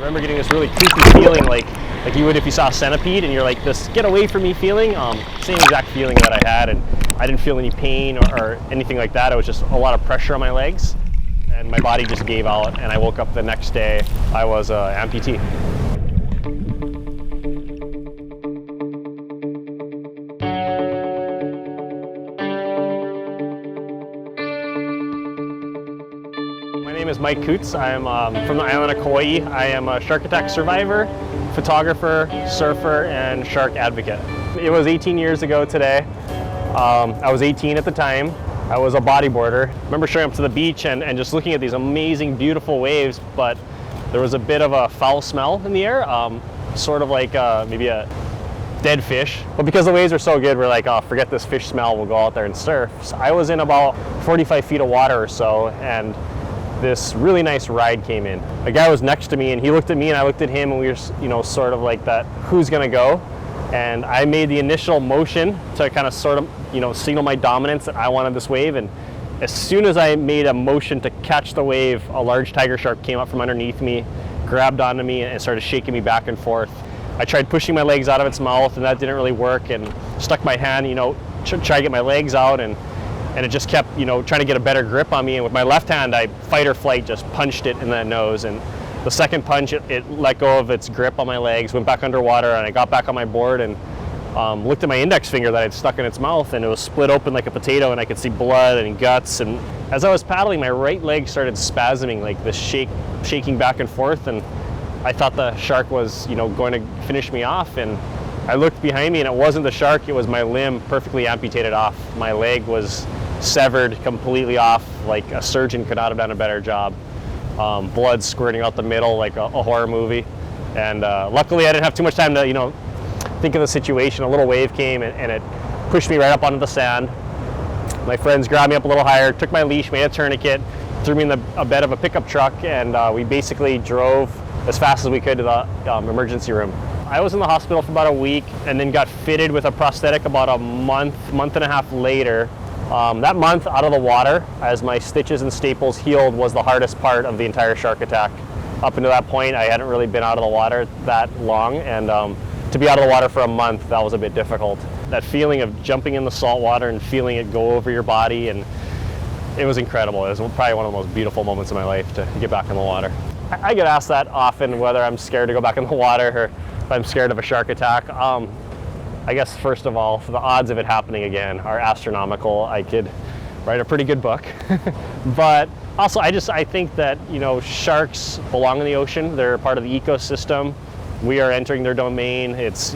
remember getting this really creepy feeling like you would if you saw a centipede and you're like, this get away from me feeling. Same exact feeling that I had, and I didn't feel any pain or anything like that. It was just a lot of pressure on my legs, and my body just gave out, and I woke up the next day, I was an amputee. My name is Mike Coots. I'm from the island of Kauai. I am a shark attack survivor, photographer, surfer, and shark advocate. It was 18 years ago today. I was 18 at the time. I was a bodyboarder. I remember showing up to the beach and just looking at these amazing, beautiful waves, but there was a bit of a foul smell in the air, sort of like maybe a dead fish. But because the waves are so good, we're like, oh, forget this fish smell, we'll go out there and surf. So I was in about 45 feet of water or so, and this really nice ride came in. A guy was next to me, and he looked at me and I looked at him, and we were, sort of like that, who's gonna go? And I made the initial motion to kind of sort of, signal my dominance that I wanted this wave. And as soon as I made a motion to catch the wave, a large tiger shark came up from underneath me, grabbed onto me, and started shaking me back and forth. I tried pushing my legs out of its mouth, and that didn't really work, and stuck my hand, try to get my legs out, and it just kept, trying to get a better grip on me. And with my left hand, I fight or flight, just punched it in the nose. And the second punch, it let go of its grip on my legs, went back underwater, and I got back on my board and looked at my index finger that I'd stuck in its mouth, and it was split open like a potato, and I could see blood and guts. And as I was paddling, my right leg started spasming, like this shaking back and forth, and I thought the shark was, going to finish me off. And I looked behind me, and it wasn't the shark, it was my limb perfectly amputated off. My leg was severed completely off, like a surgeon could not have done a better job. Blood squirting out the middle like a horror movie. And luckily I didn't have too much time to, think of the situation. A little wave came and it pushed me right up onto the sand. My friends grabbed me up a little higher, took my leash, made a tourniquet, threw me in a bed of a pickup truck, and we basically drove as fast as we could to the emergency room. I was in the hospital for about a week and then got fitted with a prosthetic about a month and a half later. That month out of the water, as my stitches and staples healed, was the hardest part of the entire shark attack. Up until that point, I hadn't really been out of the water that long, and to be out of the water for a month, that was a bit difficult. That feeling of jumping in the salt water and feeling it go over your body, and it was incredible. It was probably one of the most beautiful moments of my life to get back in the water. I get asked that often, whether I'm scared to go back in the water or if I'm scared of a shark attack. I guess first of all, the odds of it happening again are astronomical. I could write a pretty good book. But also I think that, sharks belong in the ocean. They're part of the ecosystem. We are entering their domain. It's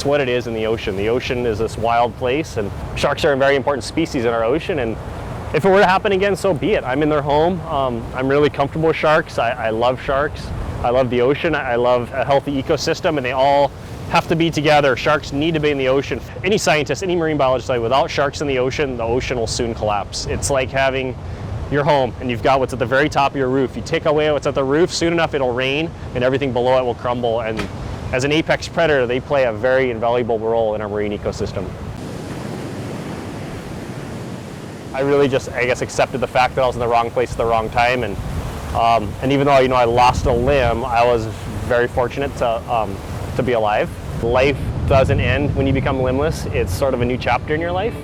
what it is in the ocean. The ocean is this wild place, and sharks are a very important species in our ocean. And if it were to happen again, so be it. I'm in their home. I'm really comfortable with sharks. I love sharks. I love the ocean. I love a healthy ecosystem, and they all have to be together. Sharks need to be in the ocean. Any scientist, any marine biologist, without sharks in the ocean will soon collapse. It's like having your home and you've got what's at the very top of your roof. You take away what's at the roof, soon enough it'll rain and everything below it will crumble. And as an apex predator, they play a very invaluable role in our marine ecosystem. I really just, accepted the fact that I was in the wrong place at the wrong time. And even though, I lost a limb, I was very fortunate to be alive. Life doesn't end when you become limbless. It's sort of a new chapter in your life.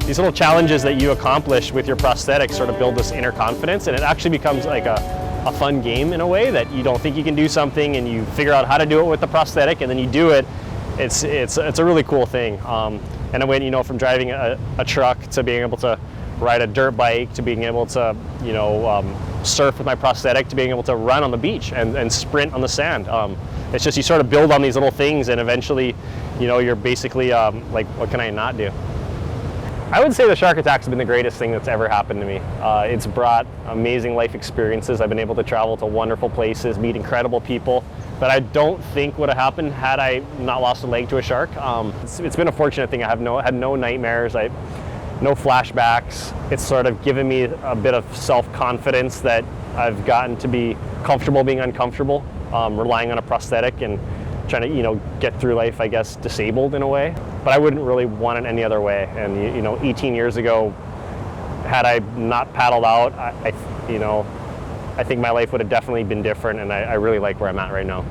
These little challenges that you accomplish with your prosthetic sort of build this inner confidence, and it actually becomes like a fun game in a way that you don't think you can do something, and you figure out how to do it with the prosthetic, and then you do it. It's a really cool thing. And I went, from driving a truck to being able to ride a dirt bike, to being able to, surf with my prosthetic, to being able to run on the beach and sprint on the sand. It's just you sort of build on these little things, and eventually, you're basically like, what can I not do? I would say the shark attacks have been the greatest thing that's ever happened to me. It's brought amazing life experiences. I've been able to travel to wonderful places, meet incredible people that I don't think would have happened had I not lost a leg to a shark. It's been a fortunate thing. I had no nightmares. No flashbacks. It's sort of given me a bit of self-confidence that I've gotten to be comfortable being uncomfortable, relying on a prosthetic and trying to, get through life, disabled in a way. but I wouldn't really want it any other way. And you know, 18 years ago, had I not paddled out, I think my life would have definitely been different, and I really like where I'm at right now.